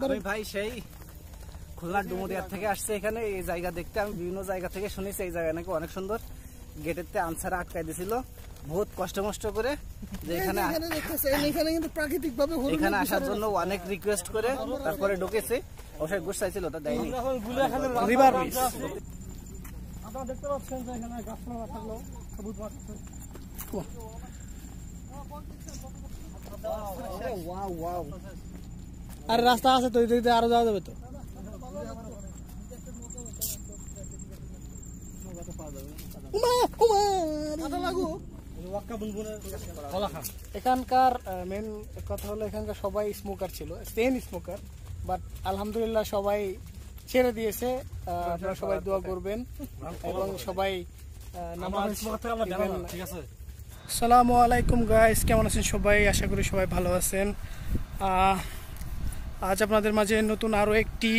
আমি ভাই সেই খুলনা ডুমুরিয়া থেকে আসছে এখানে এই জায়গা দেখতে। আমি বিভিন্ন জায়গা থেকে শুনেছি এই জায়গা নাকি অনেক সুন্দর। গেটেতে আনসার আটকাই দিছিল বহুত কষ্ট করে, যে এখানে কিন্তু প্রাকৃতিক ভাবে এখানে আসার জন্য অনেক রিকোয়েস্ট করে তারপরে ঢুকেছে। অবশ্যই ঘুষ চাইছিল, ওটা দেয়নি। রিভার ব্রিজ আপনারা দেখতে পাচ্ছেন যে এখানে গাছপালা থাকলো সবুজ মাঠ আছে। ওয়াও ওয়াও, আর রাস্তা আছে তো, এই দিকে আরো যাওয়া যাবে তো। এখানকার মেন কথা হলো এখানকার সবাই স্মোকার ছিল, চেইন স্মোকার, বাট আলহামদুলিল্লাহ সবাই ছেড়ে দিয়েছে। আপনারা সবাই দোয়া করবেন এবং সবাই নামাজ। আসসালামু আলাইকুম গাইস, কেমন আছেন সবাই? আশা করি সবাই ভালো আছেন। আজ আপনাদের মাঝে নতুন আরও একটি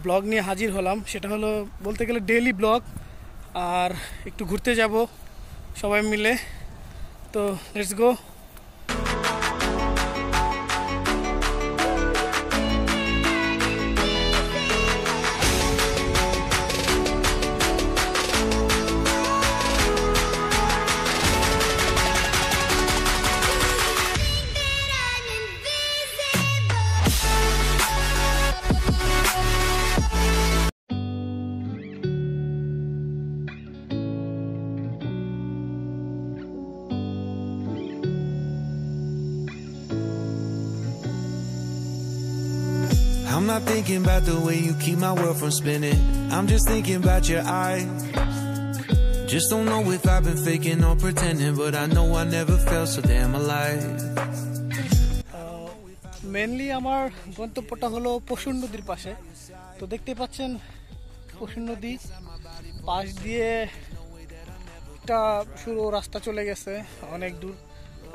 ব্লগ নিয়ে হাজির হলাম। সেটা হলো বলতে গেলে ডেইলি ব্লগ, আর একটু ঘুরতে যাব সবাই মিলে। তো let's go. I'm not thinking about the way you keep my world from spinning. I'm just thinking about your eyes. Just don't know if I've been faking or pretending, but I know I never felt so damn alive. Mainly আমার গন্তব্যটা হলো পশুর নদীর পাশে। তো দেখতে পাচ্ছেন পশুর নদী পাশ দিয়ে একটা শুরু রাস্তা চলে গেছে অনেক দূর।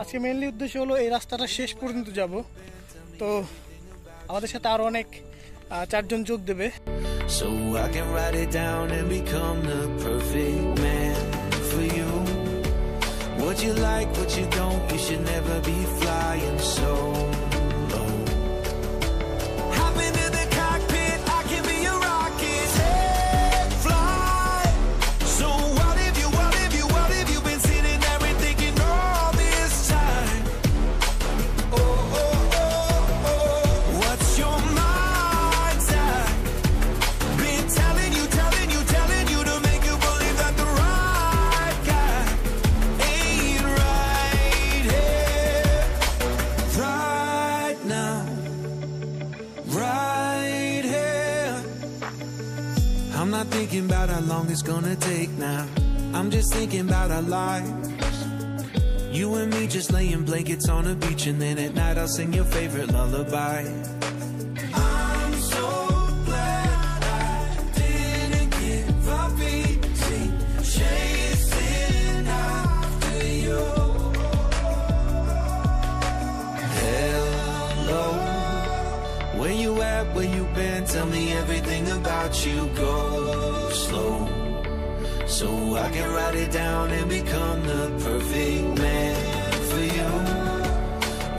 আজকে মেনলি উদ্দেশ্য হলো এই রাস্তাটা শেষ পর্যন্ত যাব। তো আমাদের সাথে আরো অনেক চারজন যোগ দেবে। So I can write it down and become the perfect man for you. What you like, what you don't, you should never be flying solo. Hop into the cockpit, I can be a rocket. Hey, fly. So what if you been sitting there and thinking all this time? Oh, oh, oh, oh. What's your mind's at? Been telling you to make you believe that the right guy ain't right here, right now, right here. I'm not thinking about how long it's gonna take now. I'm just thinking about our lives. You and me just laying blankets on a beach, and then at night I'll sing your favorite lullaby. I'm so glad I didn't give up easy, chasing after you. Hello, where you at, where you been? Tell me everything about you. Go slow, so I can write it down and become the perfect man for you.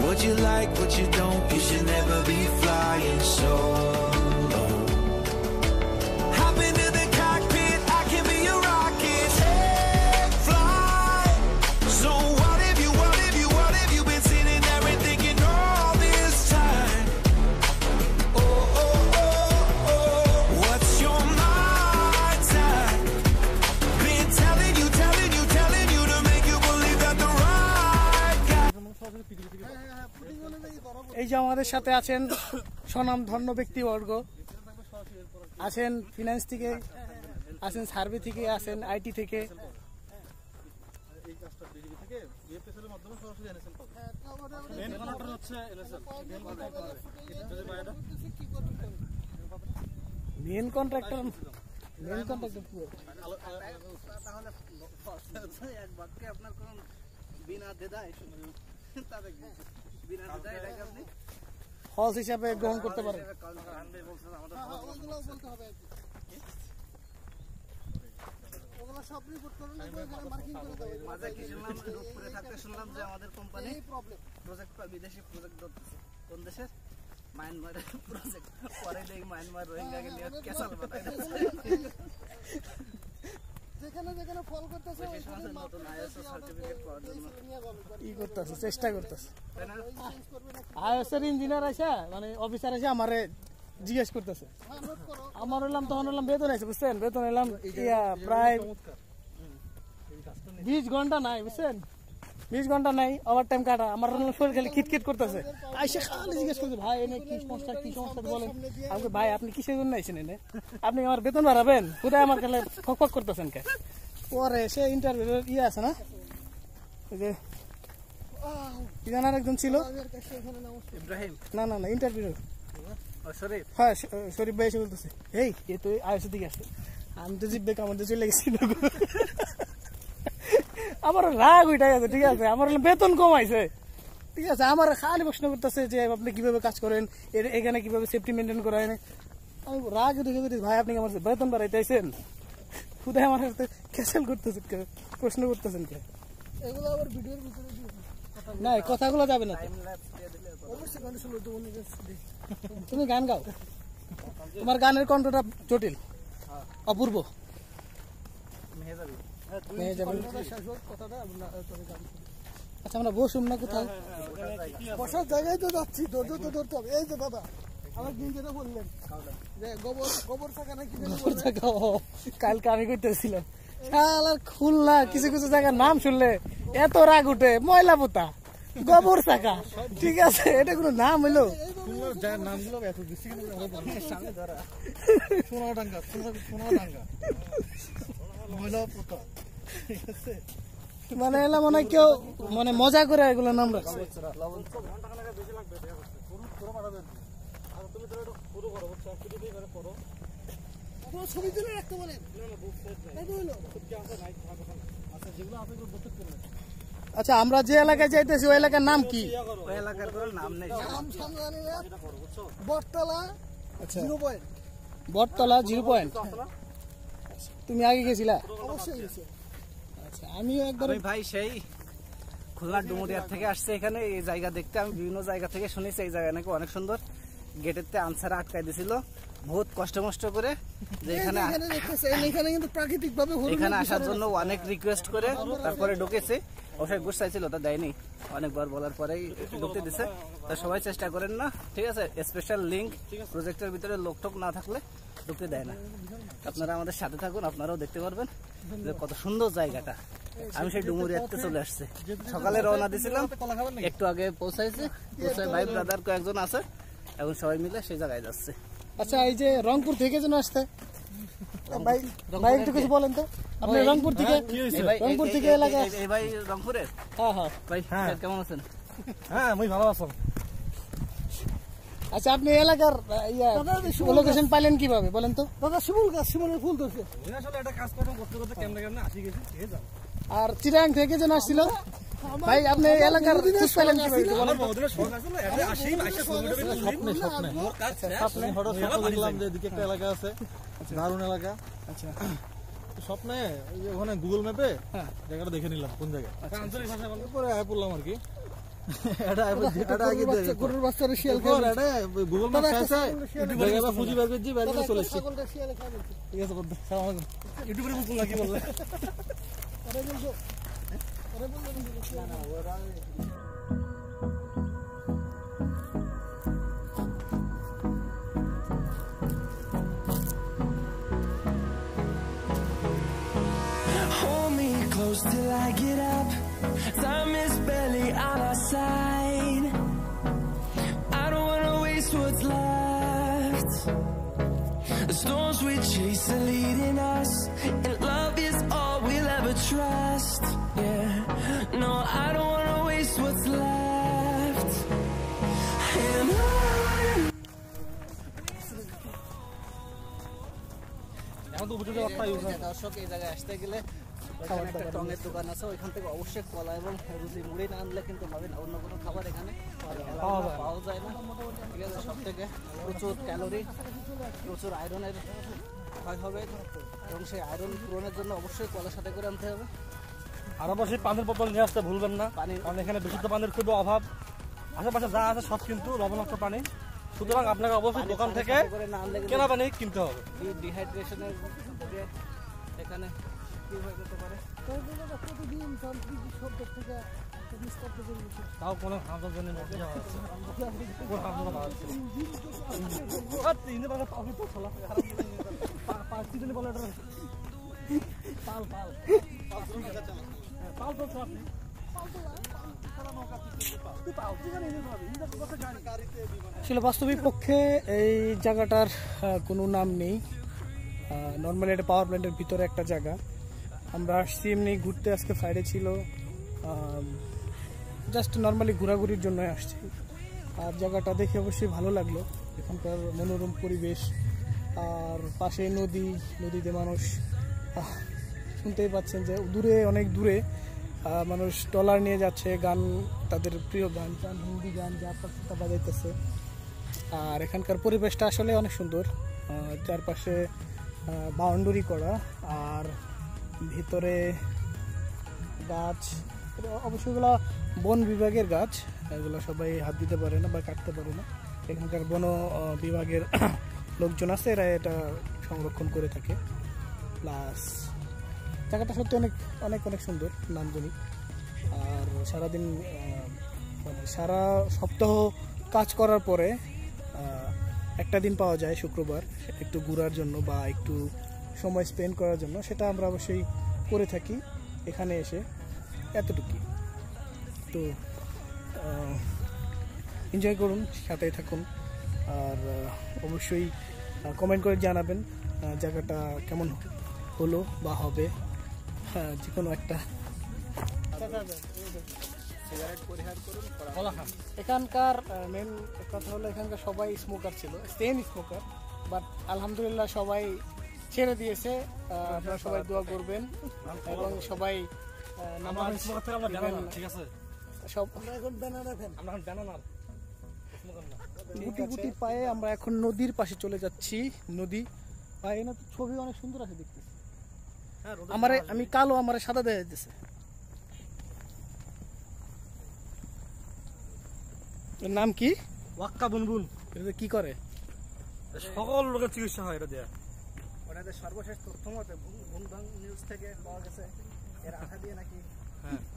What you like, what you don't, you should never be flying solo. Hop into the cockpit, I can be a rocket. Hey, fly. So what if you been sitting there and thinking all this time? Oh, oh, oh, oh. What's your mind's at? Been telling you to make you believe that the right guy. এই যে আমাদের সাথে আছেন স্বনামধন্য ব্যক্তিবর্গ, আছেন finance থেকে, আছেন সার্ভে থেকে, আছেন আইটি থেকে। মেন কন্ট্রাক্টর এক বাক্যে আপনার কোন বিনা দেদায় হজ হিসাবে গ্রহণ করতে পারেন। শুনলাম যে আমাদের কোম্পানি প্রজেক্ট বিদেশি প্রজেক্ট ধরতেছে। কোন দেশের? মায়ানমারের প্রজেক্ট। মায়ানমার রোহিঙ্গাকে নিয়ে ক্যাসাল বানায় যেখানে যেখানে ফল করতেছে নতুন আইএসও সার্টিফিকেট পাওয়ার জন্য কি করতেছে, চেষ্টা করতেছে। তাই না? আইএসএর ইঞ্জিনিয়ার আছে, মানে অফিসার আছে, আমারে জিজ্ঞেস করতেছে। আমার হলাম তখন হলাম বেতন আছে, বুঝছেন? বেতন এলাম প্রায় 20 ঘন্টা নাই, বুঝছেন? 20 ঘন্টা নাই, ওভার টাইম কাটা। আমার শরীর খালি খিটখিট করতেছে। আইসে খালি জিজ্ঞেস করছে, ভাই এনে কি সমস্যা, কি সমস্যা বলেন। আমাকে ভাই আপনি কিসের জন্য আইছেন এনে? আপনি আমার বেতন বাড়াবেন? কোথায় আমার কাছে ফক করতেছেন কে? পরে সে ইন্টারভিউ আছে না, ওই যে একজন ছিল ইব্রাহিম, না না না ইন্টারভিউ, হ্যাঁ শরীফ ভাই এসে বলতেছে, এই এ তো আইএসের দিকে আসছে। আমি তো জিব্বে কামড়তে চলে গেছি। আমার রাগ উঠে গেছে, ঠিক আছে? আমার বেতন কমাইছে, ঠিক আছে? আমার খালি প্রশ্ন করতেছে যে আপনি কিভাবে কাজ করেন, এখানে কিভাবে সেফটি মেনটেন করেন। আমি রাগ উঠে গেছি, ভাই আপনি আমার বেতন বাড়াইতেছেন, খুদাই আমার সাথে ক্যান্সেল করতেছেন, প্রশ্ন করতেছেন কে? এগুলো আবার ভিডিওর ভিতরে না, কথাগুলো যাবে না। তুমি গান গাও, তোমার গানের কণ্ঠটা জটিল, অপূর্ব। আচ্ছা আমরা বসুন না কোথাও, বসার জায়গায় তো যাচ্ছি, ধৈর্য তো ধরতে হবে। এই যে দাদা আমার দিন যেটা বললেন যে গোবর থাকা নাকি, কালকে আমি করতেছিলাম। শালার খুলনা কিছু কিছু জায়গার নাম শুনলে এত রাগ উঠে, ময়লা পোতা, গোবর চাকা, ঠিক আছে? এটা কোনো নাম হইলো? মানে এলা মনে হয় কেউ মানে মজা করে এগুলো নাম রাখছে। আচ্ছা আমরা যে এলাকায় যাইতেছি ওই এলাকার নাম কি? ওই এলাকার কোনো নাম নেই। বটতলা, আচ্ছা বটতলা 0 পয়েন্ট। তুমি আগে গেছিলা? অবশ্যই গেছি। আচ্ছা আমিও একবার, আমি ভাই সেই খুলনার ডুমুরিয়ার থেকে আসছে এখানে এই জায়গা দেখতে। আমি বিভিন্ন জায়গা থেকে শুনেছি এই জায়গা নাকি অনেক সুন্দর। গেটেতে আনসার আটকাই দিছিল বহুত কষ্ট করে, যে এখানে কিন্তু প্রাকৃতিক ভাবে এখানে আসার জন্য অনেক রিকোয়েস্ট করে তারপরে ঢুকেছে। অবশ্যই ঘুষ চাইছিল, তা দেয়নি, অনেকবার বলার পরেই ঢুকতে দিছে। তা সবাই চেষ্টা করেন না, ঠিক আছে? স্পেশাল লিঙ্ক প্রজেক্টের ভিতরে লোকটোক না থাকলে ঢুকতে দেয় না। আপনারা আমাদের সাথে থাকুন, আপনারাও দেখতে পারবেন যে কত সুন্দর জায়গাটা। আমি সেই ডুমুরিয়াতে চলে আসছি, সকালে রওনা দিছিলাম, একটু আগে পৌঁছাইছে। ভাই ব্রাদার কয়েকজন আছে, এখন সবাই মিলে সেই জায়গায় যাচ্ছে। আচ্ছা এই যে রংপুর থেকে যেন আসতে, ভাই ভাই একটু কিছু বলেন তো, আপনি রংপুর থেকে? রংপুর থেকে এলাকা? এই ভাই রংপুরের? হ্যাঁ হ্যাঁ ভাই কেমন আছেন? হ্যাঁ আমি ভালো আছি। আচ্ছা আপনি এলাকার লোকেশন পাইলেন কিভাবে বলেন তো? দাদা শিমুলের ফুল ধরছে। আর চিটাগাং থেকে যেন আসছিল, ভাই আপনি এলাকার খোঁজ পাইলেন কিভাবে? এলাকা আছে দারুণ এলাকা। আচ্ছা স্বপ্নে ওখানে গুগল ম্যাপে জায়গাটা দেখে নিলাম কোন জায়গায়, পরে আয় পড়লাম আর কি। গুগল ম্যাপ খুঁজি বের করছি, বের করে চলে এসছি। ঠিক আছে ইউটিউবে বুঝলাম না কি বললে। Hold me close till I get up. Time is barely on our side. I don't wanna waste what's left. The storms we chase are leading us, and love is all we'll ever trust. Yeah, no, I don't wanna waste what's left. And দর্শক এই জায়গায় আসতে গেলে একটা টঙের দোকান আছে, ওইখান থেকে অবশ্যই কলা এবং রুটি মুড়ি না আনলে কিন্তু পাবেন অন্য কোনো খাবার এখানে পাওয়া যায় না। ঠিক আছে, সব থেকে প্রচুর ক্যালোরি, প্রচুর আয়রনের ক্ষয় হবে, এবং সেই আয়রন পূরণের জন্য অবশ্যই কলার সাথে করে আনতে হবে। আর অবশ্যই পানির বোতল নিয়ে আসতে ভুলবেন না, কারণ এখানে বিশুদ্ধ পানির খুবই অভাব। আশেপাশে যা আছে সব কিন্তু লবণাক্ত পানি, সুতরাং আপনাকে অবশ্যই দোকান থেকে কেনা পানি কিনতে হবে। ডিহাইড্রেশনের এখানে কি হয়ে যেতে পারে। প্রতিদিন তান্ত্রিক সব দিক থেকে তাও কোনো খাওয়ার জন্য মধ্যে যাওয়া হচ্ছে কোনো খাওয়া ভালো হচ্ছে আসলে বাস্তবিক পক্ষে এই জায়গাটার কোনো নাম নেই। নর্মালি এটা পাওয়ার প্ল্যান্টের ভিতরে একটা জায়গা। আমরা আসছি এমনি ঘুরতে, আজকে ফ্রাইডে ছিল, জাস্ট নর্মালি ঘোরাঘুরির জন্য আসছি। আর জায়গাটা দেখে অবশ্যই ভালো লাগলো, এখানকার মনোরম পরিবেশ আর পাশে নদী, নদীতে মানুষ শুনতেই পাচ্ছেন যে দূরে, অনেক দূরে মানুষ ট্রলার নিয়ে যাচ্ছে, গান, তাদের প্রিয় গান, হিন্দি গান যা তা বাজাইতেছে। আর এখানকার পরিবেশটা আসলে অনেক সুন্দর, চারপাশে বাউন্ডারি করা আর ভিতরে গাছ, অবশ্যই এগুলো বন বিভাগের গাছ, এগুলো সবাই হাত দিতে পারে না বা কাটতে পারে না। এখানকার বন বিভাগের লোকজন আছে, এরা এটা সংরক্ষণ করে থাকে। প্লাস জায়গাটা সত্যি অনেক অনেক অনেক সুন্দর, নান্দনিক। আর সারাদিন মানে সারা সপ্তাহ কাজ করার পরে একটা দিন পাওয়া যায় শুক্রবার একটু ঘোরার জন্য বা একটু সময় স্পেন্ড করার জন্য, সেটা আমরা অবশ্যই করে থাকি এখানে এসে। এতটুকুই। তো এনজয় করুন, সাথেই থাকুন, আর অবশ্যই কমেন্ট করে জানাবেন জায়গাটা কেমন হলো বা হবে। হ্যাঁ, যে কোনো একটা। এখানকার মেন কথা হলো এখানকার সবাই স্মোকার ছিল, সেম স্মোকার, বাট আলহামদুলিল্লাহ সবাই ছেড়ে দিয়েছে। আপনারা সবাই দোয়া করবেন এবং সবাই গুটি গুটি পায়ে আমরা এখন নদীর পাশে চলে যাচ্ছি। নদী পায়ে না, ছবি অনেক সুন্দর আছে দেখতে। আমারে আমি কালো, আমারে সাদা দেখা যাচ্ছে। এর নাম কি? ওয়াক্কা বুনবুন। এটা কি করে? সকল লোকের চিকিৎসা হয় এটা দেয়া। ওনাদের সর্বশেষ তথ্য মতে ভুংভাং নিউজ থেকে পাওয়া গেছে এর আঠা দিয়ে নাকি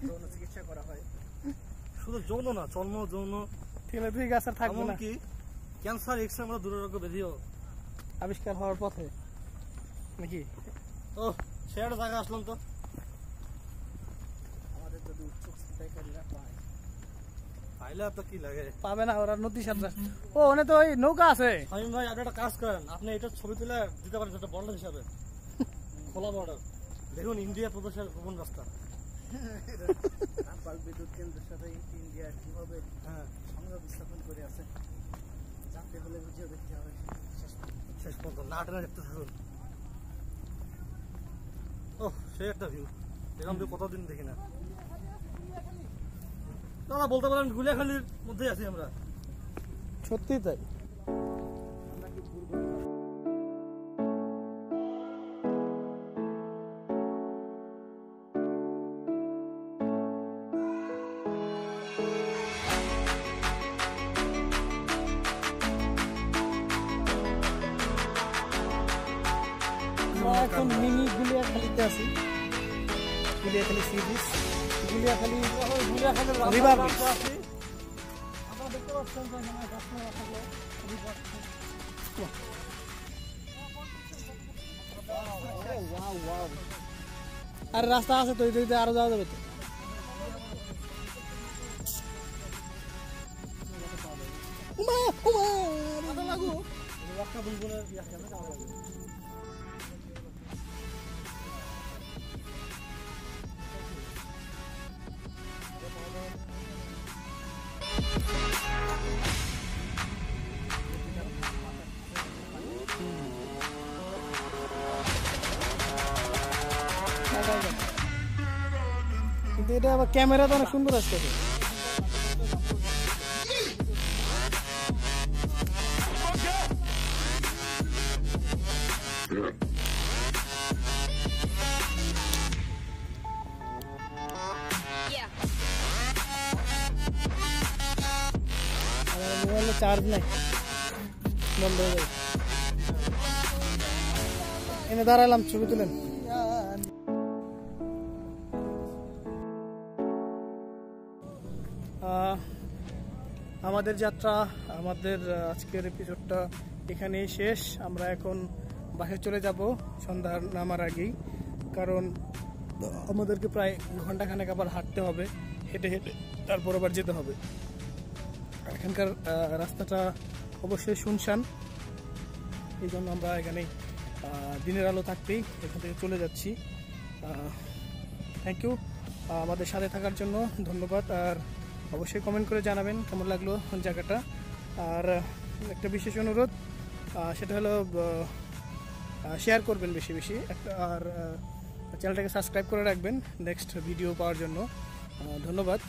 যৌন চিকিৎসা করা হয়। শুধু যৌন না, চর্ম, যৌন, ঠিক আছে, থাকবে না কি ক্যান্সার, এক্স রে, আমরা দুরারোগ্য ব্যাধিও আবিষ্কার হওয়ার পথে নাকি। ও সে একটা জায়গা আসলাম তো। আমাদের যদি উৎসুক চিন্তাকারীরা পায়, পাইলে তো কি লাগে, পাবে না, ওরা নদী সাঁতরা। ও ওখানে তো ওই নৌকা আছে। শামীম ভাই, আপনি একটা কাজ করেন, আপনি এটা ছবি তুলে দিতে পারেন একটা বর্ডার হিসাবে, খোলা বর্ডার। দেখুন ইন্ডিয়া প্রদেশের কোন রাস্তা, রামপাল বিদ্যুৎ কেন্দ্রের সাথে ইন্ডিয়া কিভাবে সংযোগ স্থাপন করে আছে, জানতে হলে বুঝিয়ে দেখতে হবে। শেষ পর্যন্ত না টেনে দেখতে থাকুন। ও সে একটা ভিউ, এরকম ভিউ কতদিন দেখি না। দাদা বলতে পারেন গুলিয়াখালির মধ্যে আছি আমরা। সত্যি তাই। এখন মিনি গুলিয়াখালিতে আছি, Guliakhali sea beach, Guliakhali river beach. আপনারা দেখতে পাচ্ছেন আর রাস্তা আছে তো, এই আরো যাওয়া যাবে তো। কিন্তু এটা আবার ক্যামেরা তো অনেক সুন্দর আসছে। মোবাইলে চার্জ নাই। বন্ধ হয়ে যাবে। এনে দাঁড়ালাম, ছবি তুলেন। আমাদের যাত্রা, আমাদের আজকের এপিসোডটা এখানেই শেষ। আমরা এখন বাসায় চলে যাব সন্ধ্যার নামার আগেই, কারণ আমাদেরকে প্রায় ঘন্টাখানেক আবার হাঁটতে হবে, হেঁটে হেঁটে তারপর আবার যেতে হবে। এখানকার রাস্তাটা অবশ্যই শুনশান, এই জন্য আমরা এখানে দিনের আলো থাকতেই এখান থেকে চলে যাচ্ছি। থ্যাংক ইউ আমাদের সাথে থাকার জন্য, ধন্যবাদ। আর অবশ্যই কমেন্ট করে জানাবেন কেমন লাগলো জায়গাটা। আর একটা বিশেষ অনুরোধ, সেটা হলো শেয়ার করবেন বেশি বেশি, আর চ্যানেলটাকে সাবস্ক্রাইব করে রাখবেন নেক্সট ভিডিও পাওয়ার জন্য। ধন্যবাদ।